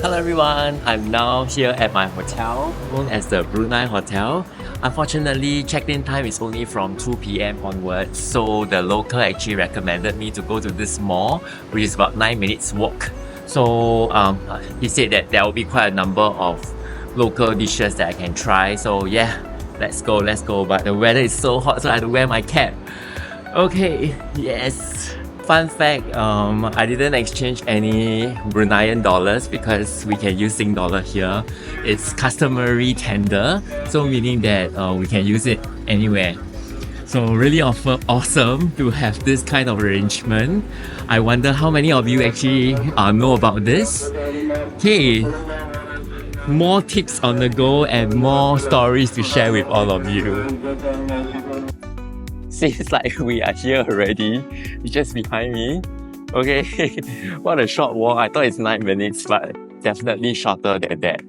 Hello everyone, I'm now here at my hotel, known as the Brunei Hotel. Unfortunately, check-in time is only from 2 p.m. onwards, so the local actually recommended me to go to this mall, which is about 9 minutes walk. So he said that there will be quite a number of local dishes that I can try, so yeah, let's go. But the weather is so hot, so I have to wear my cap. Okay, yes. Fun fact, I didn't exchange any Bruneian dollars because we can use Sing dollar here. It's customary tender, so meaning that we can use it anywhere. So really awesome to have this kind of arrangement. I wonder how many of you actually know about this. Okay, more tips on the go and more stories to share with all of you. Seems like we are here already. It's just behind me. Okay, what a short walk. I thought it's 9 minutes, but definitely shorter than that.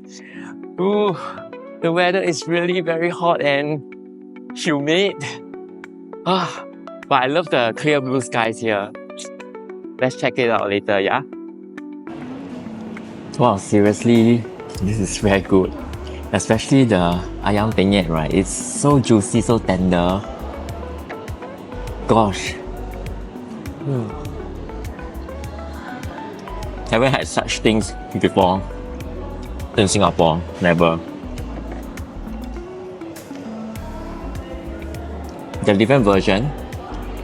Ooh, the weather is really very hot and humid. But I love the clear blue skies here. Let's check it out later, yeah? Wow, seriously, this is very good. Especially the Ayam Penyet, right? It's so juicy, so tender. Gosh. Haven't had such things before in Singapore, never. There are different versions.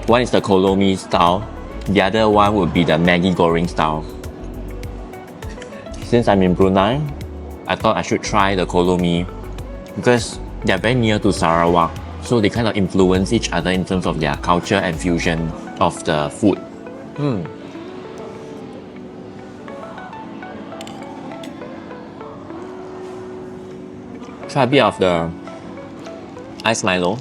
One is the Kolomee style, the other one would be the Maggi Goreng style. Since I'm in Brunei, I thought I should try the Kolomee because they're very near to Sarawak. So they kind of influence each other in terms of their culture and fusion of the food. Try a bit of the iced Milo.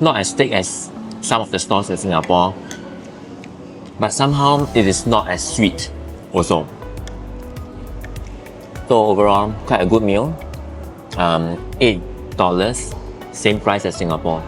Not as thick as some of the stores in Singapore, but somehow it is not as sweet also. So overall, quite a good meal. $8, same price as Singapore.